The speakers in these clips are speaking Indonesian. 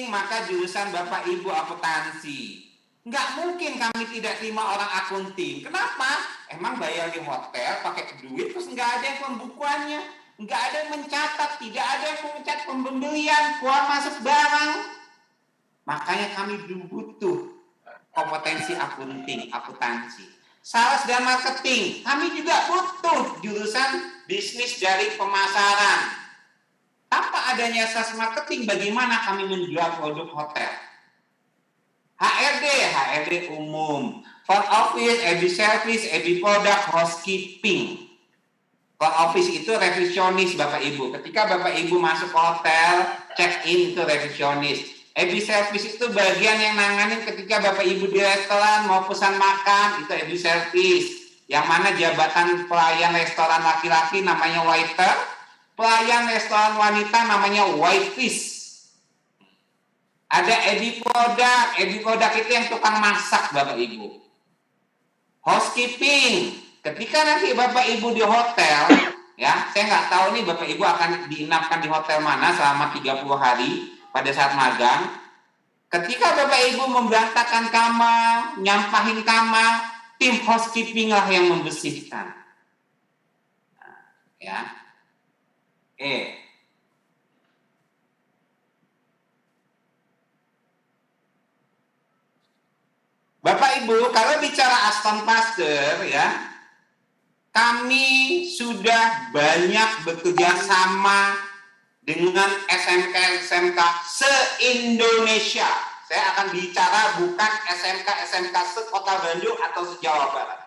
marketing, maka jurusan Bapak Ibu akuntansi. Nggak mungkin kami tidak terima orang akunting. Kenapa? Emang bayar di hotel pakai duit terus nggak ada yang pembukuannya, nggak ada yang mencatat, tidak ada yang mencatat pembelian, keluar masuk barang. Makanya kami butuh kompetensi akunting, akuntansi. Sales dan marketing, kami juga butuh jurusan bisnis dari pemasaran. Tanpa adanya sales marketing, bagaimana kami menjual produk hotel? HRD umum, front office, ED service, ED product, housekeeping. Front office itu revisionis Bapak Ibu. Ketika Bapak Ibu masuk hotel, check in itu revisionis. ED service itu bagian yang nanganin ketika Bapak Ibu di restoran mau pesan makan, itu ED service. Yang mana jabatan pelayan restoran laki-laki namanya waiter, pelayan restoran wanita namanya waitress. Ada edi produk itu yang tukang masak Bapak Ibu. Housekeeping, ketika nanti Bapak Ibu di hotel, ya, saya nggak tahu nih Bapak Ibu akan diinapkan di hotel mana selama 30 hari pada saat magang. Ketika Bapak Ibu memberantakan kamar, nyampahin kamar, tim housekeeping lah yang membersihkan. Ya. Bapak Ibu, kalau bicara Aston Pasteur ya, kami sudah banyak bekerja sama dengan SMK-SMK se-Indonesia. Saya akan bicara bukan SMK-SMK se-Kota Bandung atau se-Jawa Barat.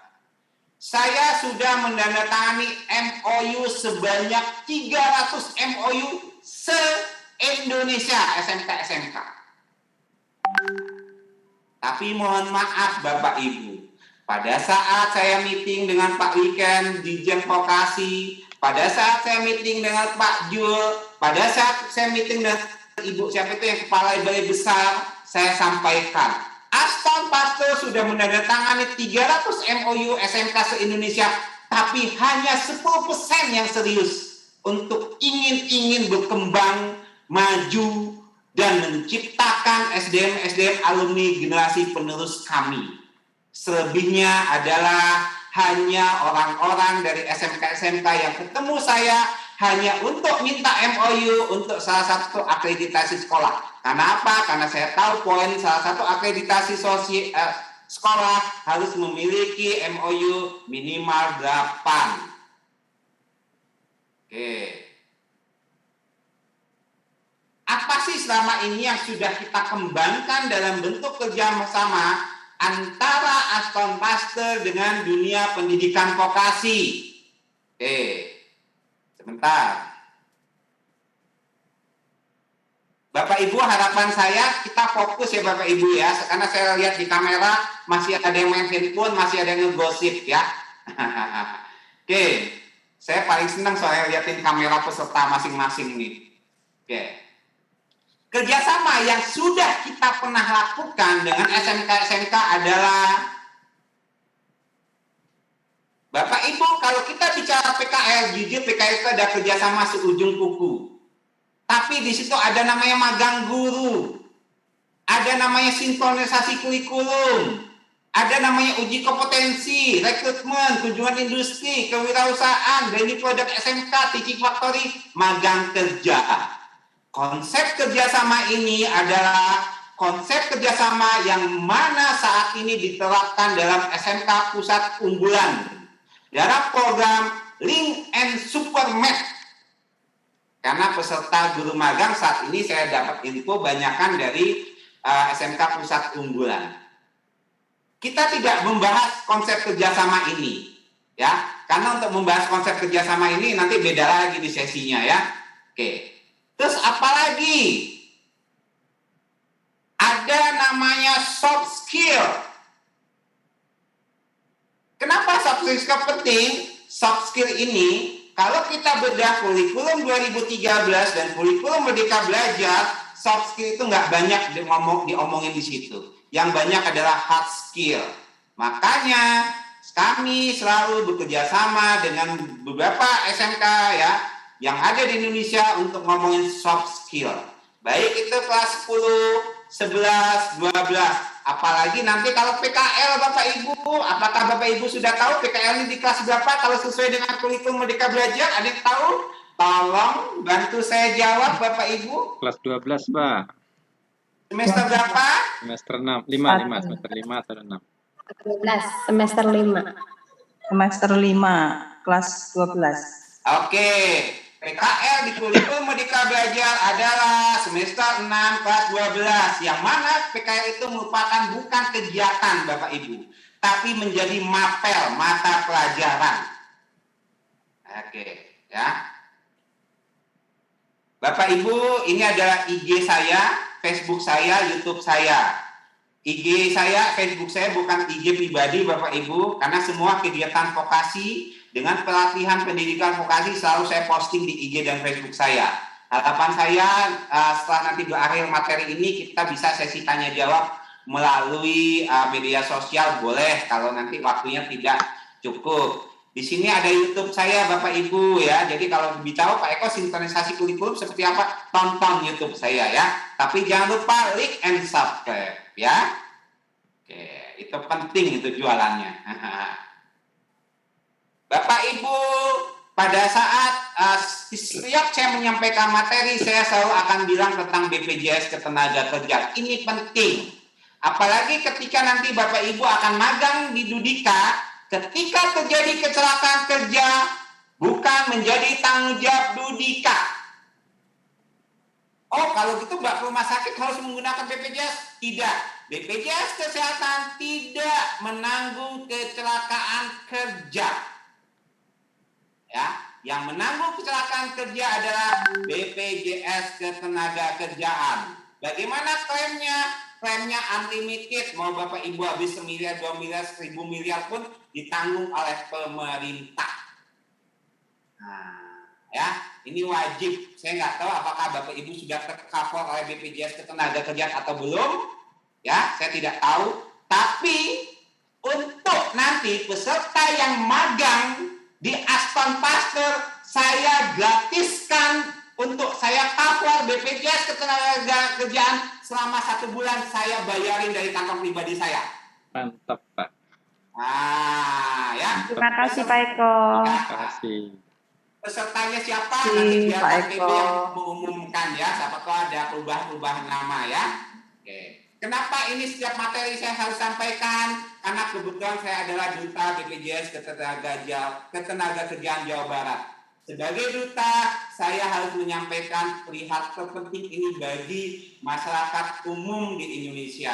Saya sudah menandatangani MOU sebanyak 300 MOU se-Indonesia SMK-SMK. Tapi mohon maaf Bapak Ibu, pada saat saya meeting dengan Pak Wiken, Dirjen Vokasi, pada saat saya meeting dengan Pak Jul, pada saat saya meeting dengan Ibu siapa itu yang kepala balai besar, saya sampaikan, Aston Pasteur sudah menandatangani 300 MOU SMK se-Indonesia, tapi hanya 10% yang serius untuk ingin berkembang, maju, dan menciptakan SDM alumni generasi penerus kami. Selebihnya adalah hanya orang-orang dari SMK-SMK yang ketemu saya hanya untuk minta MOU untuk salah satu akreditasi sekolah. Karena apa? Karena saya tahu poin salah satu akreditasi sekolah harus memiliki MOU minimal 8. Apa sih selama ini yang sudah kita kembangkan dalam bentuk kerja bersama antara Aston Pasteur dengan dunia pendidikan vokasi? Sebentar. Bapak Ibu, harapan saya kita fokus ya Bapak Ibu ya, karena saya lihat di kamera masih ada yang main handphone, masih ada yang ngegosip ya. Saya paling senang soalnya liatin kamera peserta masing-masing nih. Kerjasama yang sudah kita pernah lakukan dengan SMK-SMK adalah Bapak Ibu, kalau kita bicara PKL, jujur PKL itu ada kerjasama seujung kuku. Tapi di situ ada namanya magang guru, ada namanya sinkronisasi kurikulum, ada namanya uji kompetensi, rekrutmen, kunjungan industri, kewirausahaan, branding produk SMK, teaching factory, magang kerja. Konsep kerjasama ini adalah konsep kerjasama yang mana saat ini diterapkan dalam SMK Pusat Unggulan dalam program Link and Supermat. Karena peserta guru magang saat ini saya dapat info banyakkan dari SMK Pusat Unggulan. Kita tidak membahas konsep kerjasama ini, ya, karena untuk membahas konsep kerjasama ini nanti beda lagi di sesinya ya. Terus apalagi? Ada namanya soft skill. Kenapa soft skill penting? Soft skill ini, kalau kita bedah kurikulum 2013 dan kurikulum Merdeka Belajar, soft skill itu nggak banyak diomongin di situ. Yang banyak adalah hard skill. Makanya kami selalu bekerja sama dengan beberapa SMK ya, yang ada di Indonesia untuk ngomongin soft skill. Baik itu kelas 10, 11, 12. Apalagi nanti kalau PKL Bapak Ibu, apakah Bapak Ibu sudah tahu PKL ini di kelas berapa kalau sesuai dengan kurikulum Merdeka Belajar? Ada yang tahu? Tolong bantu saya jawab Bapak Ibu. Kelas 12, Pak. Semester berapa? Semester 6, 5, semester 5 atau 6. 12, semester 5. Semester 5, kelas 12. Oke. PKL di kurikulum Merdeka Belajar adalah semester 6 kelas 12. Yang mana PKL itu merupakan bukan kegiatan Bapak Ibu, tapi menjadi mapel, mata pelajaran. Oke, ya. Bapak Ibu, ini adalah IG saya, Facebook saya, YouTube saya. IG saya, Facebook saya bukan IG pribadi Bapak Ibu, karena semua kegiatan vokasi dengan pelatihan pendidikan vokasi selalu saya posting di IG dan Facebook saya. Harapan saya setelah nanti berakhir materi ini kita bisa sesi tanya jawab melalui media sosial, boleh kalau nanti waktunya tidak cukup. Di sini ada YouTube saya Bapak Ibu ya. Jadi kalau beritahu Pak Eko sinkronisasi kurikulum seperti apa, tonton YouTube saya ya. Tapi jangan lupa like and subscribe ya. Oke, itu penting itu jualannya. Bapak Ibu, pada saat setiap saya menyampaikan materi, saya selalu akan bilang tentang BPJS Ketenagakerjaan. Ini penting. Apalagi ketika nanti Bapak Ibu akan magang di Dudika, ketika terjadi kecelakaan kerja, bukan menjadi tanggung jawab Dudika. Oh, kalau gitu Mbak rumah sakit harus menggunakan BPJS? Tidak. BPJS Kesehatan tidak menanggung kecelakaan kerja. Ya, yang menanggung kecelakaan kerja adalah BPJS Ketenagakerjaan. Bagaimana klaimnya? Klaimnya unlimited, mau Bapak Ibu habis 1 miliar, 2 miliar, 1000 miliar pun ditanggung oleh pemerintah. Nah, ya, ini wajib. Saya nggak tahu apakah Bapak Ibu sudah tercover oleh BPJS Ketenagakerjaan atau belum. Ya, saya tidak tahu. Tapi untuk nanti peserta yang magang di Aston Pasteur, saya gratiskan untuk saya cover BPJS Ketenagakerjaan selama 1 bulan, saya bayarin dari kantong pribadi saya. Mantap, Pak. Ah, ya. Terima kasih Pak Eko. Terima kasih. Pesertanya siapa? Nanti biar Pak KPB Eko. yang mengumumkan ya. Siapa tahu ada perubahan-perubahan nama ya. Oke. Kenapa ini setiap materi saya harus sampaikan? Karena kebetulan saya adalah duta BPJS Ketenagakerjaan Jawa Barat. Sebagai duta, saya harus menyampaikan perihal terpenting ini bagi masyarakat umum di Indonesia.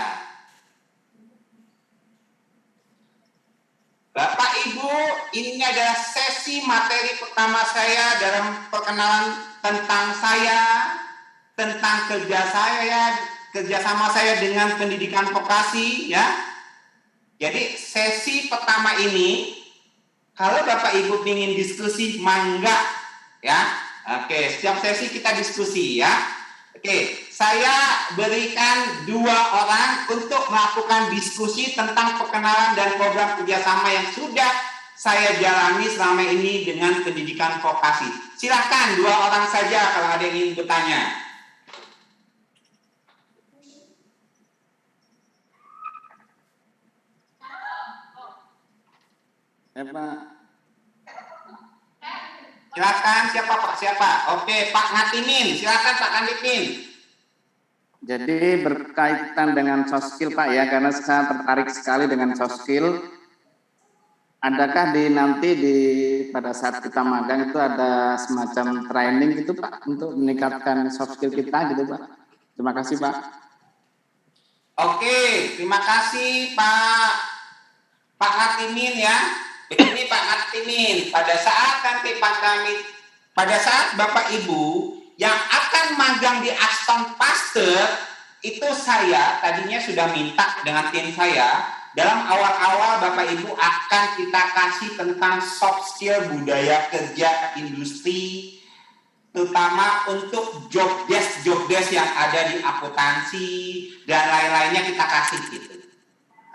Bapak Ibu, ini adalah sesi materi pertama saya dalam perkenalan tentang saya, tentang kerjasama saya dengan pendidikan vokasi ya. Jadi sesi pertama ini, kalau Bapak Ibu ingin diskusi, mangga ya. Oke, setiap sesi kita diskusi ya. Oke, saya berikan 2 orang untuk melakukan diskusi tentang perkenalan dan program kerjasama yang sudah saya jalani selama ini dengan pendidikan vokasi. Silakan 2 orang saja kalau ada yang ingin bertanya. Silakan, siapa Pak? Siapa? Oke, Pak Ngatimin. Silakan Pak Ngatimin. Jadi berkaitan dengan soft skill Pak ya, karena saya tertarik sekali dengan soft skill. Adakah pada saat kita magang itu ada semacam training gitu Pak untuk meningkatkan soft skill kita gitu Pak? Terima kasih Pak. Oke, terima kasih Pak Ngatimin ya. Begini Pak Ngatimin, pada saat Bapak Ibu yang akan magang di Aston Pasteur, itu saya tadinya sudah minta dengan tim saya, dalam awal-awal Bapak Ibu akan kita kasih tentang soft skill budaya kerja industri, terutama untuk job desk yang ada di akuntansi dan lain-lainnya kita kasih gitu.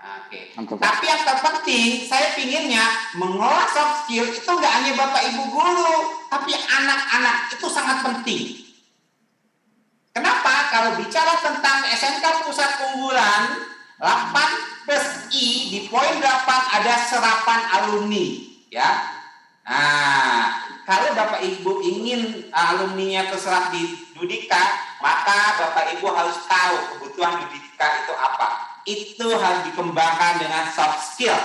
Oke. Tapi yang terpenting, saya pinginnya mengolah soft skill itu nggak hanya Bapak Ibu guru, tapi anak-anak itu sangat penting. Kenapa? kalau bicara tentang SMK Pusat Unggulan 8 plus I di poin 8 ada serapan alumni, ya. Nah, kalau Bapak Ibu ingin alumninya terserap di Dudika, maka Bapak Ibu harus tahu kebutuhan Dudika itu apa. Itu harus dikembangkan dengan soft skill,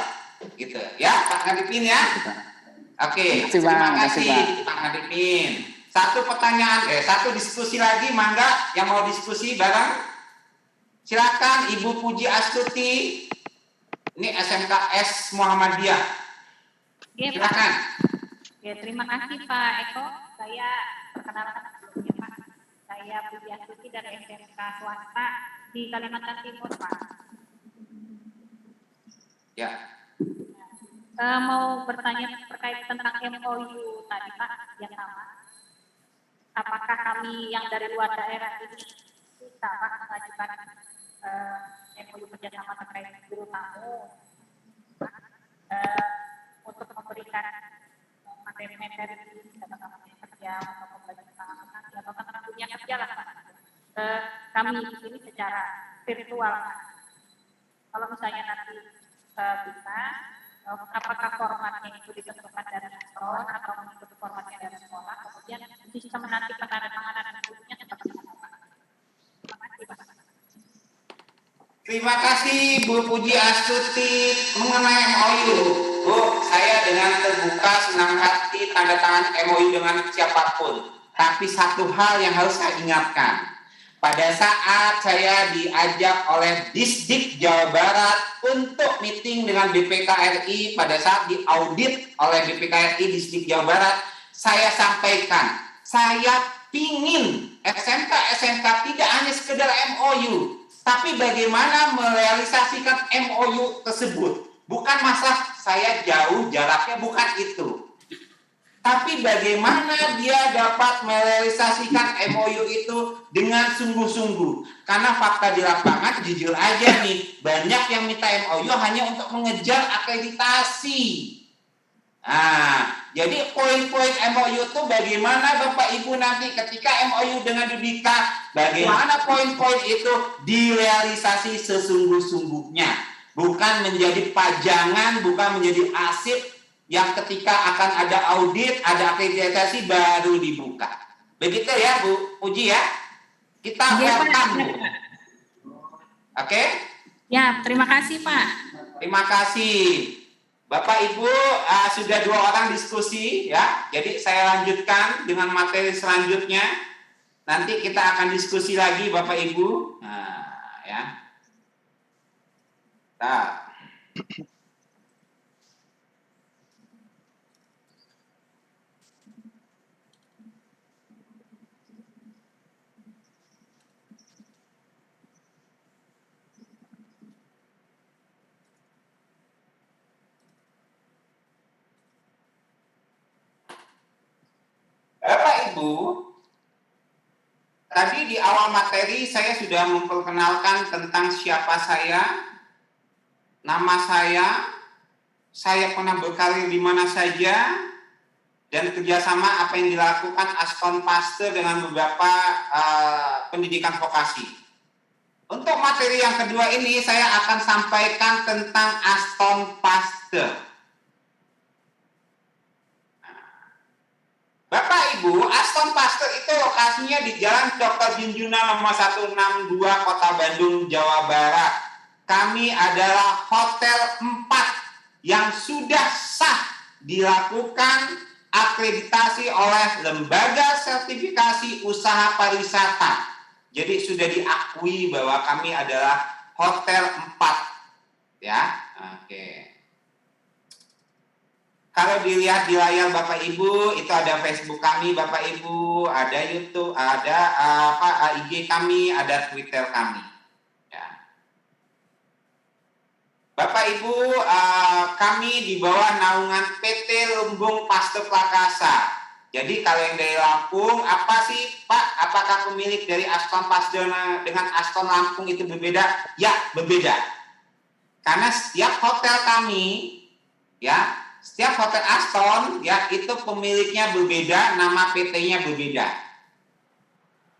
gitu, ya, Pak Nadipin, ya. Oke, terima kasih Pak Nadipin. Satu pertanyaan, satu diskusi lagi, mangga yang mau diskusi bareng. Silakan Ibu Puji Astuti. Ini SMKS Muhammadiyah. Silakan. Oke, terima kasih Pak Eko. Saya perkenalkan sebelumnya Pak. Saya Puji Astuti dari SMK swasta di Kalimantan Timur Pak. Ya. Mau bertanya terkait tentang MOU tadi Pak, yang sama. Apakah kami yang dari luar daerah ini bisa Pak mengajukan MOU kerjasama terkait guru tamu untuk memberikan materi-materi teman-teman kerja atau pembelajaran atau teman-teman punya kerja lah Pak. Kami di sini secara virtual Pak. Kalau misalnya nanti bisa, apakah formatnya itu ditentukan dari Astron atau mengikuti formatnya dari sekolah, kemudian sistem nanti penandatanganan bukunya seperti apa Pak? Terima kasih Pak. Terima kasih Bu Puji Astuti mengenai MOU. Bu, saya dengan terbuka senang hati tanda tangan MOU dengan siapapun. Tapi satu hal yang harus saya ingatkan. Pada saat saya diajak oleh Disdik Jawa Barat untuk meeting dengan BPKRI, pada saat diaudit oleh BPKRI Disdik Jawa Barat, saya sampaikan, saya pingin SMK tidak hanya sekedar MOU, tapi bagaimana merealisasikan MOU tersebut. Bukan masalah saya jauh jaraknya, bukan itu. Tapi bagaimana dia dapat merealisasikan MOU itu dengan sungguh-sungguh. Karena fakta di lapangan, jujur aja nih, banyak yang minta MOU hanya untuk mengejar akreditasi. Nah, jadi poin-poin MOU itu bagaimana Bapak Ibu nanti ketika MOU dengan Dudika, bagaimana poin-poin itu direalisasi sesungguh-sungguhnya. Bukan menjadi pajangan, bukan menjadi arsip yang ketika akan ada audit, ada akreditasi baru dibuka. Begitu ya Bu Puji ya? Kita welcome Bu. Oke? Ya, terima kasih Pak. Terima kasih. Bapak Ibu sudah 2 orang diskusi ya. Jadi saya lanjutkan dengan materi selanjutnya. Nanti kita akan diskusi lagi Bapak Ibu. Nah, ya. Nah. Bapak Ibu, tadi di awal materi saya sudah memperkenalkan tentang siapa saya, nama saya pernah berkarir di mana saja, dan kerjasama apa yang dilakukan Aston Pasteur dengan beberapa pendidikan vokasi. Untuk materi yang kedua ini saya akan sampaikan tentang Aston Pasteur. Bapak Ibu, Aston Pasteur itu lokasinya di Jalan Dr. Junjuna nomor 162 Kota Bandung, Jawa Barat. Kami adalah hotel 4 yang sudah sah dilakukan akreditasi oleh Lembaga Sertifikasi Usaha Pariwisata. Jadi sudah diakui bahwa kami adalah hotel 4. Ya, oke. Kalau dilihat di layar Bapak Ibu, itu ada Facebook kami Bapak Ibu, ada YouTube, ada IG kami, ada Twitter kami. Ya. Bapak Ibu, kami di bawah naungan PT Lumbung Pasteur Prakasa. Jadi kalau yang dari Lampung, apa sih Pak? Apakah pemilik dari Aston Pasteur dengan Aston Lampung itu berbeda? Ya, berbeda. Karena setiap hotel kami, ya, setiap hotel Aston ya itu pemiliknya berbeda, nama PT-nya berbeda.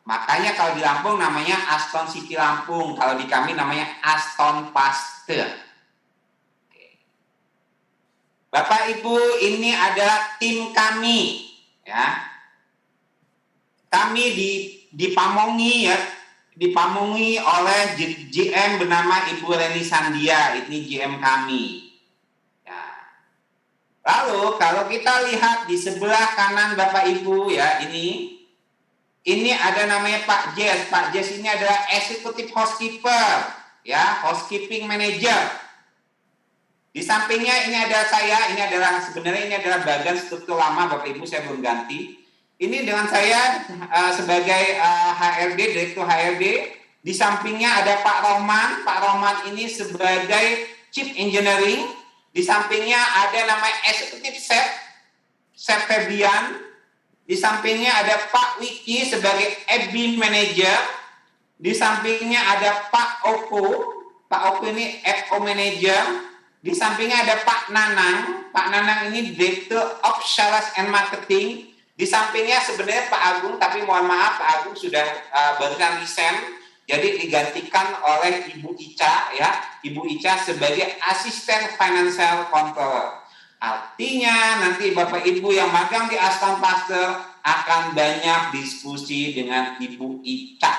Makanya kalau di Lampung namanya Aston City Lampung, kalau di kami namanya Aston Pasteur. Bapak Ibu, ini adalah tim kami, ya. Kami dipamongi ya, dipamongi oleh GM bernama Ibu Reni Sandia, ini GM kami. Ya. Lalu kalau kita lihat di sebelah kanan Bapak Ibu ya, ini ada namanya Pak Jess. Pak Jess ini adalah Executive Housekeeper, ya, Housekeeping Manager. Di sampingnya ini ada saya, sebenarnya ini adalah bagian struktur lama Bapak Ibu, saya belum ganti. Ini dengan saya sebagai HRD, Direktur HRD. Di sampingnya ada Pak Rohman. Pak Rohman ini sebagai Chief Engineering. Di sampingnya ada namanya Executive Chef Febian. Di sampingnya ada Pak Wiki sebagai FB Manager. Di sampingnya ada Pak Oko. Pak Oko ini FO Manager. Di sampingnya ada Pak Nanang. Pak Nanang ini Director of Sales and Marketing. Di sampingnya sebenarnya Pak Agung, tapi mohon maaf Pak Agung sudah barusan resign. Jadi digantikan oleh Ibu Ica, ya. Ibu Ica sebagai Asisten Financial Controller. Artinya nanti Bapak Ibu yang magang di Aston Pasteur akan banyak diskusi dengan Ibu Ica.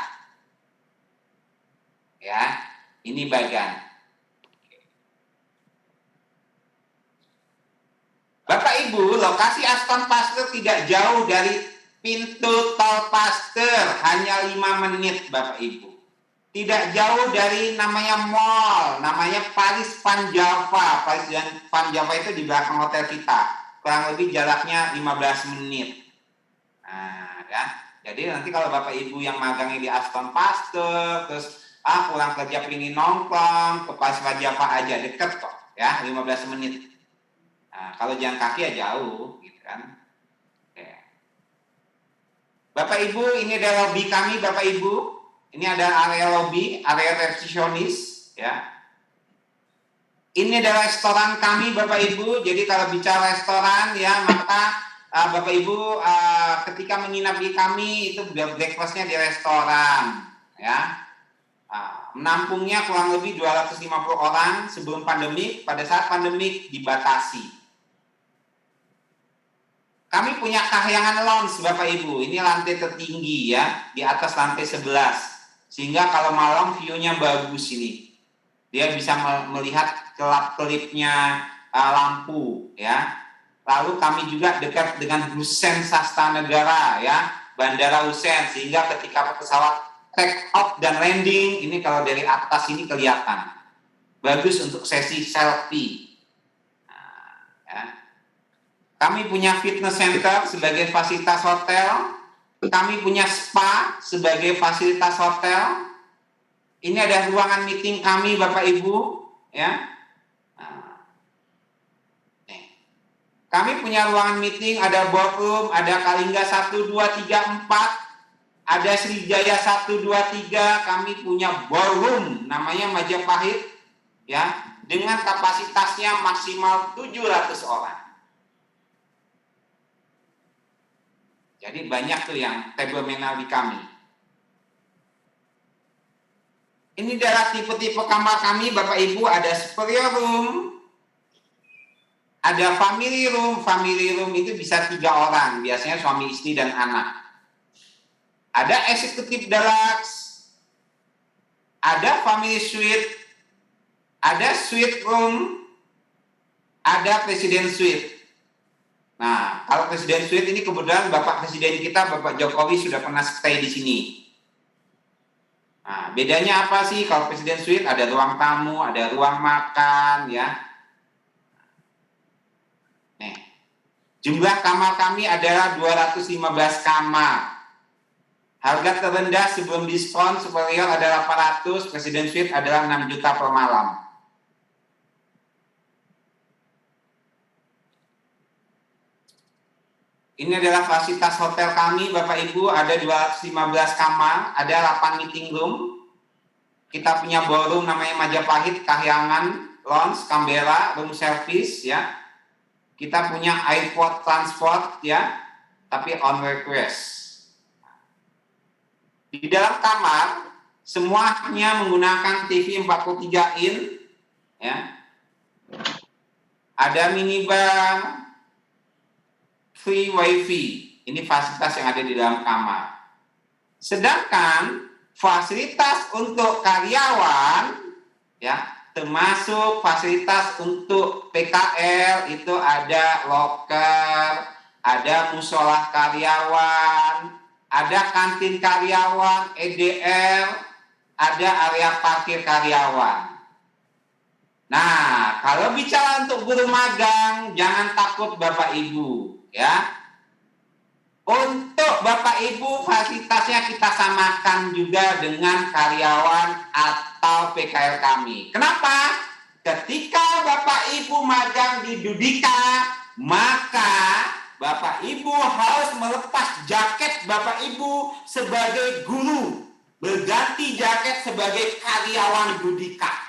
Ya, ini bagian. Bapak Ibu, lokasi Aston Pasteur tidak jauh dari pintu tol Pasteur, hanya 5 menit Bapak Ibu. Tidak jauh dari namanya mall, namanya Paris Van Java. Paris Van Java itu di belakang hotel kita. Kurang lebih jaraknya 15 menit. Nah, ya. Jadi nanti kalau Bapak Ibu yang magangnya di Aston Pasteur, terus pulang kerja pingin nongkrong, ke Paris Van Java aja, deket kok, ya, 15 menit. Nah, kalau jalan kaki ya jauh, gitu kan. Oke. Bapak Ibu, ini adalah lobby kami, Bapak Ibu. Ini ada area lobby, area resepsionis, ya. Ini adalah restoran kami, Bapak Ibu. Jadi kalau bicara restoran, ya, maka Bapak Ibu ketika menginap di kami itu breakfastnya di restoran, ya. Menampungnya kurang lebih 250 orang sebelum pandemi. Pada saat pandemi dibatasi. Kami punya kahyangan lounge Bapak Ibu. Ini lantai tertinggi ya, di atas lantai 11. Sehingga kalau malam view-nya bagus ini. Dia bisa melihat kelap-kelipnya lampu ya. Lalu kami juga dekat dengan Hussein Sastra Negara ya, Bandara Hussein, sehingga ketika pesawat take off dan landing ini kalau dari atas ini kelihatan. Bagus untuk sesi selfie. Nah, ya. Kami punya fitness center sebagai fasilitas hotel. Kami punya spa sebagai fasilitas hotel. Ini ada ruangan meeting kami Bapak Ibu, ya. Nah, kami punya ruangan meeting, ada boardroom, ada Kalingga 1, 2, 3, 4, ada Sriwijaya 1, 2, 3. Kami punya ballroom namanya Majapahit, ya, dengan kapasitasnya maksimal 700 orang. Jadi banyak tuh yang table menal di kami. Ini adalah tipe-tipe kamar kami Bapak Ibu. Ada superior room, ada family room. Family room itu bisa 3 orang, biasanya suami istri dan anak. Ada executive deluxe, ada family suite, ada suite room, ada president suite. Nah, kalau Presiden Suite ini kebetulan Bapak Presiden kita, Bapak Jokowi sudah pernah stay di sini. Nah, bedanya apa sih? Kalau Presiden Suite ada ruang tamu, ada ruang makan, ya. Nih, jumlah kamar kami adalah 215 kamar. Harga terendah sebelum diskon superior adalah 800, Presiden Suite adalah 6 juta per malam. Ini adalah fasilitas hotel kami, Bapak Ibu, ada 215 kamar, ada 8 meeting room. Kita punya ballroom namanya Majapahit, Kahyangan, Lounge, Canberra, room service, ya. Kita punya airport transport, ya, tapi on request. Di dalam kamar semuanya menggunakan TV 43 in, ya. Ada minibar, free wifi. Ini fasilitas yang ada di dalam kamar. Sedangkan fasilitas untuk karyawan, ya, termasuk fasilitas untuk PKL itu ada loker, ada musola karyawan, ada kantin karyawan, EDL, ada area parkir karyawan. Nah, kalau bicara untuk guru magang, jangan takut Bapak Ibu, ya. Untuk Bapak Ibu, fasilitasnya kita samakan juga dengan karyawan atau PKL kami. Kenapa? Ketika Bapak Ibu magang di Dudika, maka Bapak Ibu harus melepas jaket Bapak Ibu sebagai guru, berganti jaket sebagai karyawan Dudika.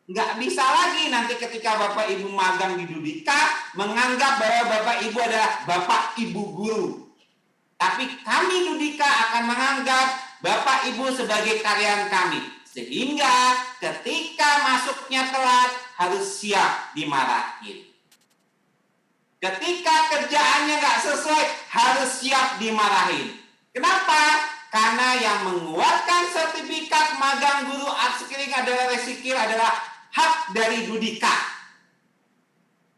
Nggak bisa lagi nanti ketika Bapak Ibu magang di Dudika menganggap bahwa Bapak Ibu adalah Bapak Ibu guru. Tapi kami Dudika akan menganggap Bapak Ibu sebagai karyawan kami. Sehingga ketika masuknya telat harus siap dimarahin. Ketika kerjaannya nggak sesuai harus siap dimarahin. Kenapa? Karena yang mengeluarkan sertifikat magang guru upskilling adalah resikil adalah hak dari Dudika.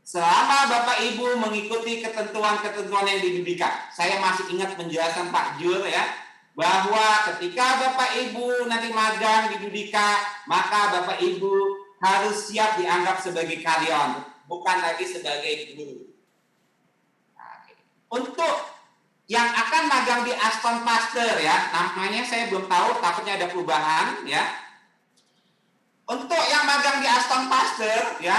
Selama Bapak Ibu mengikuti ketentuan-ketentuan yang di Dudika. Saya masih ingat penjelasan Pak Jur, ya, bahwa ketika Bapak Ibu nanti magang di Dudika, maka Bapak Ibu harus siap dianggap sebagai karyawan, bukan lagi sebagai guru. Untuk yang akan magang di Aston Pasteur, ya, namanya saya belum tahu, takutnya ada perubahan, ya. Untuk yang magang di Aston Pasteur, ya,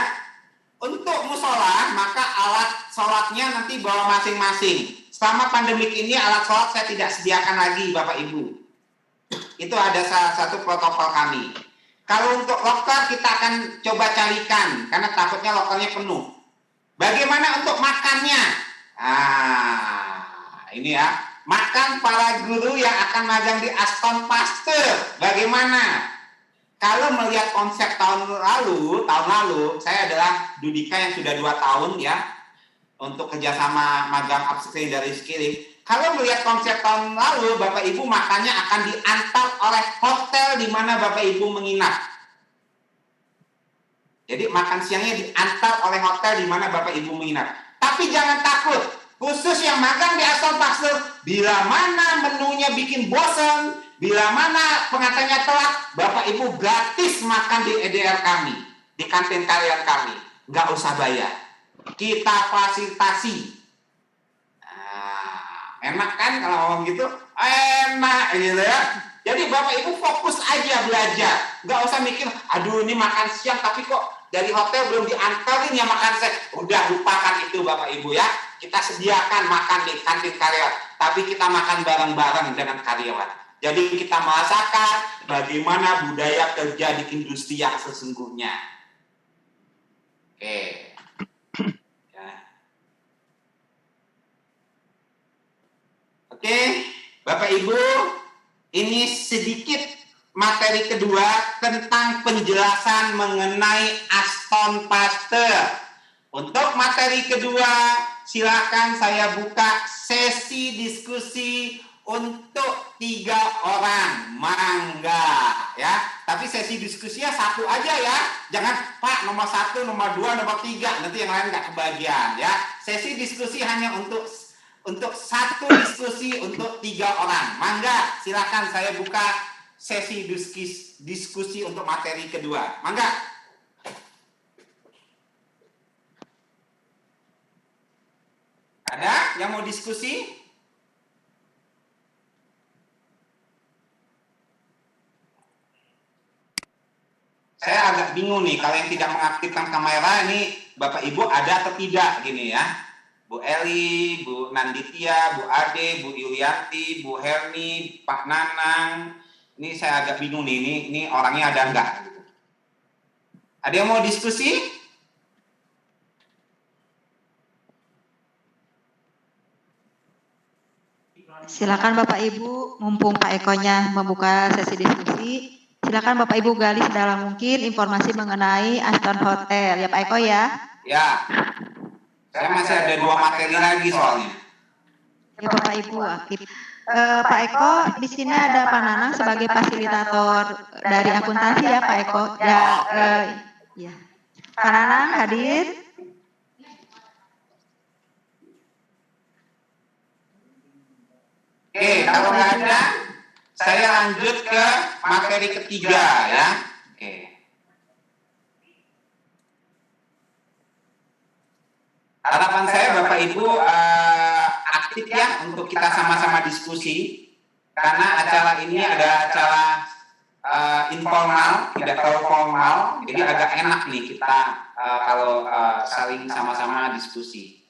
untuk musola, maka alat sholatnya nanti bawa masing-masing. Selama pandemik ini alat sholat saya tidak sediakan lagi, Bapak Ibu. Itu ada salah satu protokol kami. Kalau untuk loker kita akan coba carikan, karena takutnya lokernya penuh. Bagaimana untuk makannya? Ini ya, makan para guru yang akan magang di Aston Pasteur. Bagaimana? Kalau melihat konsep tahun lalu, saya adalah Dudika yang sudah 2 tahun, ya, untuk kerjasama magang upskilling dari skilling. Kalau melihat konsep tahun lalu, Bapak Ibu makannya akan diantar oleh hotel di mana Bapak Ibu menginap. Jadi makan siangnya diantar oleh hotel di mana Bapak Ibu menginap. Tapi jangan takut, khusus yang magang di Aston Pasteur, bila mana menunya bikin bosan, bila mana pengantinnya telat, Bapak Ibu gratis makan di EDR kami, di kantin karyawan kami, nggak usah bayar. Kita fasilitasi. Enak kan kalau ngomong gitu? Enak gitu, ya. Jadi Bapak Ibu fokus aja belajar, nggak usah mikir, aduh ini makan siang tapi kok dari hotel belum diantarin ya makan saya. Udah lupakan itu Bapak Ibu, ya. Kita sediakan makan di kantin karyawan, tapi kita makan bareng-bareng dengan karyawan. Jadi kita merasakan bagaimana budaya kerja di industri yang sesungguhnya. Oke. Ya. Oke, Bapak Ibu, ini sedikit materi kedua tentang penjelasan mengenai Aston Pasteur. Untuk materi kedua, silakan saya buka sesi diskusi untuk 3 orang, mangga, ya. Tapi sesi diskusinya 1 aja, ya. Jangan Pak nomor 1, nomor 2, nomor 3, nanti yang lain nggak kebagian, ya. Sesi diskusi hanya untuk 1 diskusi untuk 3 orang, mangga. Silakan saya buka sesi diskusi untuk materi kedua, mangga. Ada yang mau diskusi? Saya agak bingung nih, kalau yang tidak mengaktifkan kamera ini Bapak Ibu ada atau tidak gini, ya. Bu Eli, Bu Nanditya, Bu Ade, Bu Yulianti, Bu Herni, Pak Nanang. Ini saya agak bingung nih, ini orangnya ada enggak? Ada yang mau diskusi? Silakan Bapak Ibu, mumpung Pak Eko-nya membuka sesi diskusi, silakan Bapak Ibu gali sedalam mungkin informasi mengenai Aston Hotel. Ya Pak Eko ya. Ya, saya masih ada 2 materi lagi soalnya. Ya Bapak Ibu aktif. Pak Eko, di sini ada Pak Nanang sebagai fasilitator dari akuntansi ya Pak Eko. Ya, ya. Pak Nanang hadir. Oke, kalau nggak ada, saya lanjut ke materi ketiga ya. Oke. Harapan saya Bapak Ibu aktif ya untuk kita sama-sama diskusi, karena acara ini ada acara informal, tidak terlalu formal, jadi agak enak nih kita kalau saling sama-sama diskusi.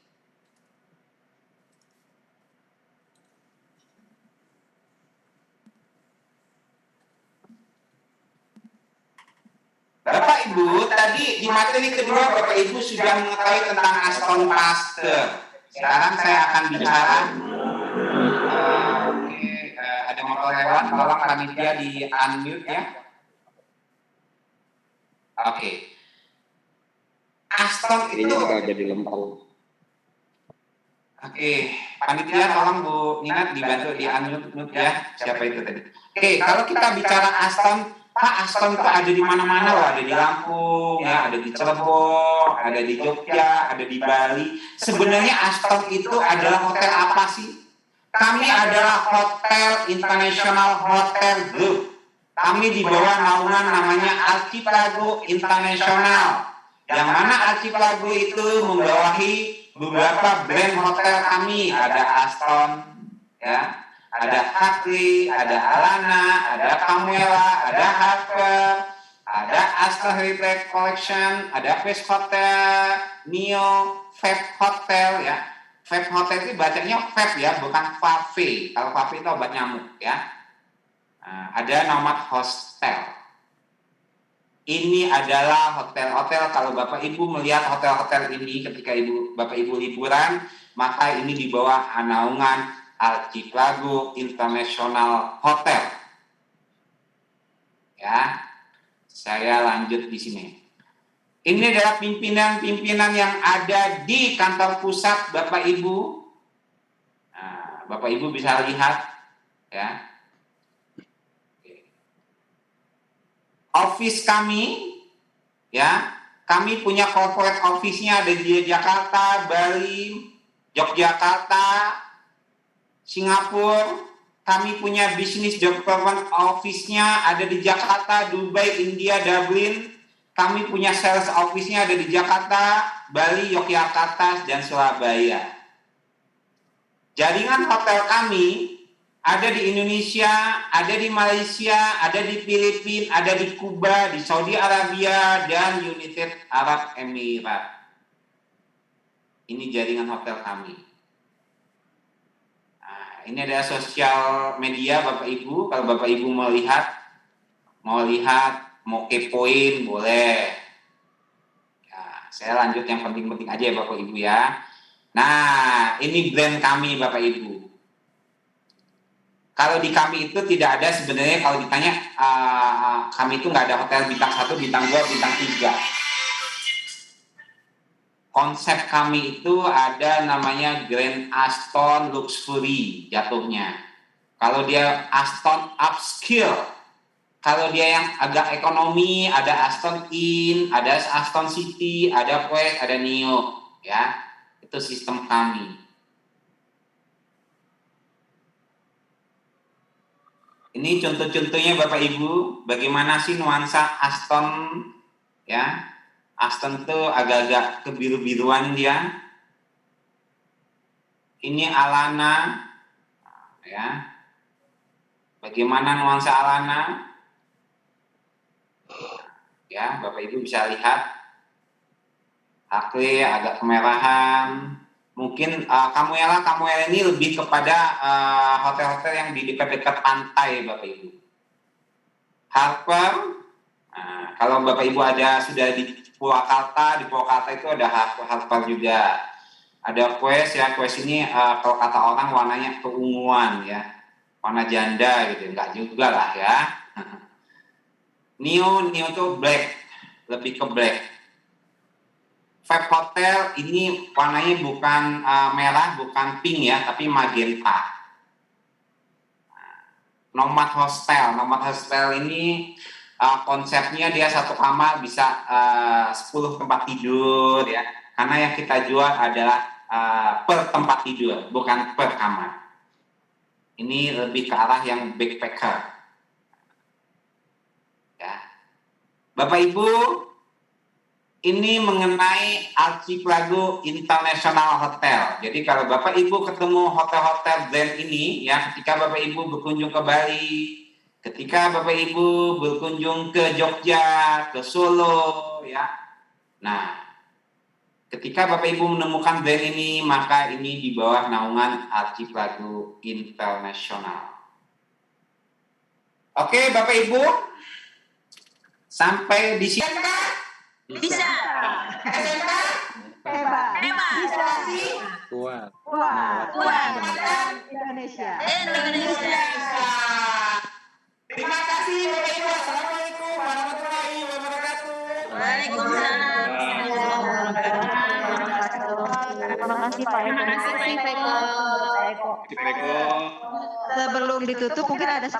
Bapak Ibu, tadi di materi kedua Bapak Ibu sudah mengetahui tentang Aston Pasteur. Sekarang saya akan bicara. Ada motor lewat, tolong panitia di unmute ya. Oke. Aston itu. Jadi lempeng. Oke, panitia tolong Bu Nina dibantu di unmute ya. Siapa itu tadi? Oke, kalau kita bicara Aston, Pak, Aston itu ada di mana-mana loh, ada di Lampung, ya, ada di Cirebon, ada di Jogja, ada di Bali. Sebenarnya Aston itu adalah hotel apa sih? Kami adalah Hotel International Hotel Group. Kami di bawah naungan namanya Archipelago International. Yang mana Archipelago itu membawahi beberapa brand hotel kami. Ada Aston, ya. Ada Hartley, ada Alana, ada Camuela, ada Harper, ada Astor Heritage Collection, ada Face Hotel, Neo, Fab Hotel ya. Fab Hotel itu bacanya Fab ya, bukan Fave. Kalau Fave itu obat nyamuk ya. Ada Nomad Hostel. Ini adalah hotel-hotel, kalau Bapak Ibu melihat hotel-hotel ini ketika Bapak Ibu liburan, maka ini di bawah naungan Archipelago International Hotel. Ya, saya lanjut di sini. Ini adalah pimpinan-pimpinan yang ada di kantor pusat Bapak Ibu. Nah, Bapak Ibu bisa lihat, ya. Office kami, ya, kami punya corporate office-nya ada di Jakarta, Bali, Yogyakarta, Singapura. Kami punya business development office-nya ada di Jakarta, Dubai, India, Dublin. Kami punya sales office-nya ada di Jakarta, Bali, Yogyakarta, dan Surabaya. Jaringan hotel kami ada di Indonesia, ada di Malaysia, ada di Filipina, ada di Kuba, di Saudi Arabia, dan United Arab Emirates. Ini jaringan hotel kami. Ini adalah sosial media Bapak Ibu. Kalau Bapak Ibu mau lihat, mau kepoin boleh. Ya, saya lanjut yang penting-penting aja ya Bapak Ibu ya. Nah, ini brand kami Bapak Ibu. Kalau di kami itu tidak ada sebenarnya, kalau ditanya kami itu nggak ada hotel bintang 1, bintang 2, bintang 3. Konsep kami itu ada namanya Grand Aston Luxury jatuhnya. Kalau dia Aston Upscale, kalau dia yang agak ekonomi ada Aston Inn, ada Aston City, ada Quest, ada Neo, ya. Itu sistem kami. Ini contoh-contohnya Bapak Ibu, bagaimana sih nuansa Aston, ya. Aston itu agak-agak kebiru-biruan dia. Ini Alana, ya. Bagaimana nuansa Alana? Ya, Bapak Ibu bisa lihat. Hartley agak kemerahan. Mungkin Camuela ini lebih kepada hotel-hotel yang di dekat-dekat pantai, Bapak Ibu. Harper, kalau Bapak Ibu sudah di Purwakarta, di Purwakarta itu ada Harper juga. Ada quest ya, quest ini kalau kata orang warnanya keunguan ya, warna janda gitu, enggak juga lah ya. Neo itu black, lebih ke black. Vibe Hotel ini warnanya bukan merah, bukan pink ya, tapi magenta. Nomad Hostel ini konsepnya dia satu kamar bisa 10 tempat tidur ya, karena yang kita jual adalah per tempat tidur, bukan per kamar. Ini lebih ke arah yang backpacker. Ya. Bapak Ibu, ini mengenai Archipelago International Hotel. Jadi kalau Bapak Ibu ketemu hotel-hotel brand ini, ya ketika Bapak Ibu berkunjung ke Bali, ketika Bapak Ibu berkunjung ke Jogja, ke Solo, ya. Nah, ketika Bapak Ibu menemukan brand ini, maka ini di bawah naungan Archipelago International. Oke, Bapak Ibu, sampai di sini. Bisa. Hebat. Bisa. Kuat. Kuat. Indonesia. Terima kasih Bapak Ibu. Assalamualaikum warahmatullahi wabarakatuh. Waalaikumsalam. Terima kasih Pak Eko. Terima kasih Pak Eko. Eko. Sebelum ditutup mungkin ada